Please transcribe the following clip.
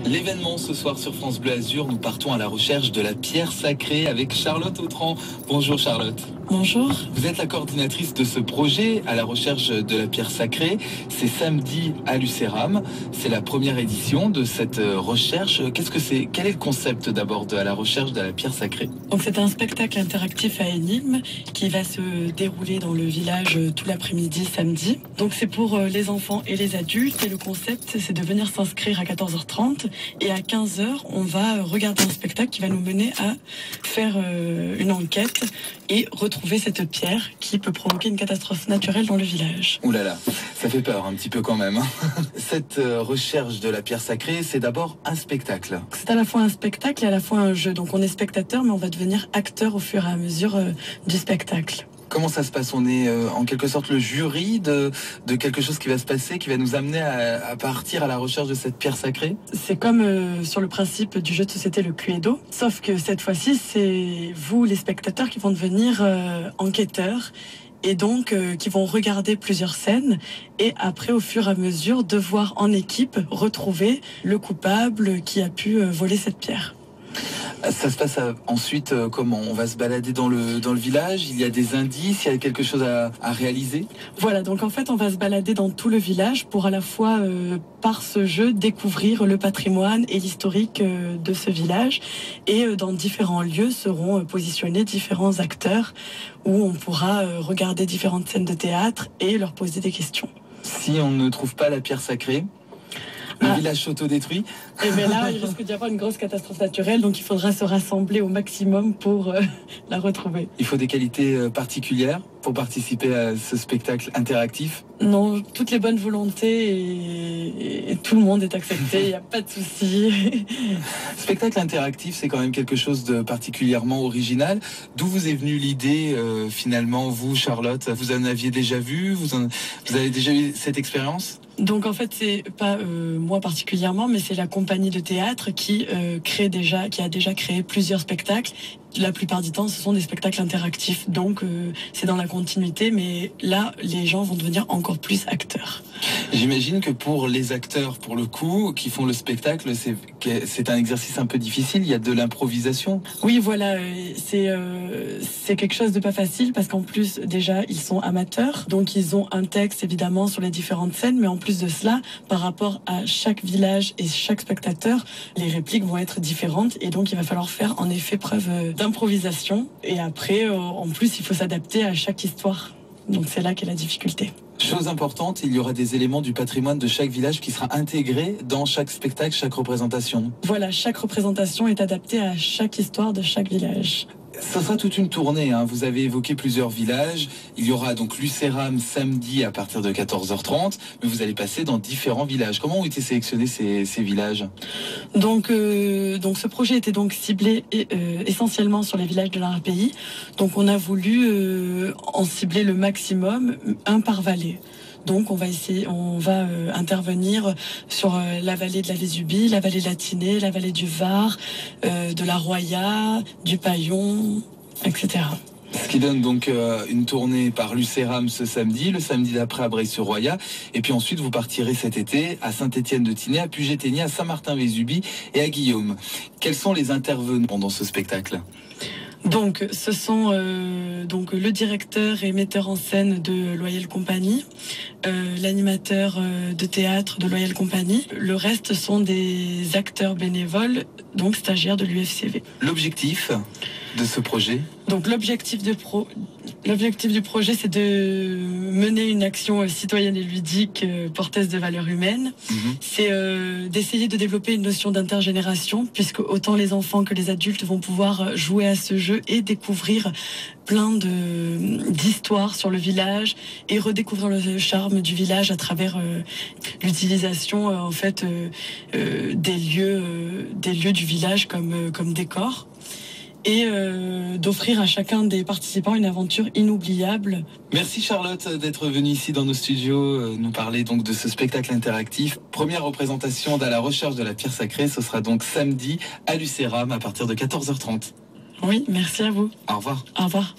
L'événement ce soir sur France Bleu Azur, nous partons à la recherche de la pierre sacrée avec Charlotte Autran. Bonjour Charlotte. Bonjour. Vous êtes la coordinatrice de ce projet à la recherche de la pierre sacrée. C'est samedi à Lucéram. C'est la première édition de cette recherche. Qu'est-ce que c'est? Quel est le concept d'abord de la recherche de la pierre sacrée? Donc c'est un spectacle interactif à énigmes qui va se dérouler dans le village tout l'après-midi samedi. Donc c'est pour les enfants et les adultes et le concept c'est de venir s'inscrire à 14h30 et à 15h on va regarder un spectacle qui va nous mener à faire une enquête et retrouver cette pierre qui peut provoquer une catastrophe naturelle dans le village. Ouh là là, ça fait peur un petit peu quand même. Cette recherche de la pierre sacrée, c'est d'abord un spectacle. C'est à la fois un spectacle et à la fois un jeu. Donc on est spectateur, mais on va devenir acteur au fur et à mesure du spectacle. Comment ça se passe? On est en quelque sorte le jury de quelque chose qui va se passer, qui va nous amener à partir à la recherche de cette pierre sacrée? C'est comme sur le principe du jeu de société le Cluedo, sauf que cette fois-ci, c'est vous, les spectateurs, qui vont devenir enquêteurs et donc qui vont regarder plusieurs scènes et après, au fur et à mesure, devoir en équipe retrouver le coupable qui a pu voler cette pierre. Ça se passe ensuite comment? On va se balader dans le village, il y a des indices, il y a quelque chose à réaliser? Voilà, donc en fait on va se balader dans tout le village pour à la fois par ce jeu découvrir le patrimoine et l'historique de ce village et dans différents lieux seront positionnés différents acteurs où on pourra regarder différentes scènes de théâtre et leur poser des questions. Si on ne trouve pas la pierre sacrée, le village s'autodétruit. Et bien là, il risque d'y avoir une grosse catastrophe naturelle, donc il faudra se rassembler au maximum pour la retrouver. Il faut des qualités particulières pour participer à ce spectacle interactif? Non, toutes les bonnes volontés et tout le monde est accepté, il n'y a pas de souci. Spectacle interactif, c'est quand même quelque chose de particulièrement original. D'où vous est venue l'idée finalement, vous Charlotte? Vous en aviez déjà vu? Vous avez déjà eu cette expérience? Donc en fait c'est pas moi particulièrement, mais c'est la compagnie de théâtre qui a déjà créé plusieurs spectacles. La plupart du temps ce sont des spectacles interactifs, donc c'est dans la continuité, mais là les gens vont devenir encore plus acteurs. J'imagine que pour les acteurs, pour le coup, qui font le spectacle, c'est un exercice un peu difficile, il y a de l'improvisation. Oui voilà, c'est quelque chose de pas facile parce qu'en plus déjà ils sont amateurs, donc ils ont un texte évidemment sur les différentes scènes, mais en plus de cela, par rapport à chaque village et chaque spectateur, les répliques vont être différentes et donc il va falloir faire en effet preuve d'improvisation et après en plus il faut s'adapter à chaque histoire, donc c'est là qu'est la difficulté. Chose importante, il y aura des éléments du patrimoine de chaque village qui sera intégré dans chaque spectacle, chaque représentation. Voilà, chaque représentation est adaptée à chaque histoire de chaque village. Ça sera toute une tournée, hein. Vous avez évoqué plusieurs villages. Il y aura donc Lucéram samedi à partir de 14h30, mais vous allez passer dans différents villages. Comment ont été sélectionnés ces villages? Donc ce projet était donc ciblé essentiellement sur les villages de l'Arpéi. Donc on a voulu en cibler le maximum, un par vallée. Donc on va intervenir sur la vallée de la Vésubie, la vallée de la Tinée, la vallée du Var, de la Roya, du Paillon, etc. Ce qui donne donc une tournée par Lucéram ce samedi, le samedi d'après à Breil-sur-Roya, et puis ensuite vous partirez cet été à Saint-Étienne-de-Tinée, à Puget-Théniers, à Saint-Martin-Vésubie et à Guillaume. Quels sont les intervenants dans ce spectacle? Donc, ce sont le directeur et metteur en scène de Loyal Company, l'animateur de théâtre de Loyal Company. Le reste sont des acteurs bénévoles, donc stagiaires de l'UFCV. L'objectif de ce projet? Donc l'objectif du projet, c'est de mener une action citoyenne et ludique porteuse de valeurs humaines. C'est d'essayer de développer une notion d'intergénération, puisque autant les enfants que les adultes vont pouvoir jouer à ce jeu et découvrir plein d'histoires sur le village et redécouvrir le charme du village à travers l'utilisation des lieux du village comme décor. Et d'offrir à chacun des participants une aventure inoubliable. Merci Charlotte d'être venue ici dans nos studios nous parler donc de ce spectacle interactif. Première représentation d'À la recherche de la pierre sacrée, ce sera donc samedi à Lucéram à partir de 14h30. Oui, merci à vous. Au revoir. Au revoir.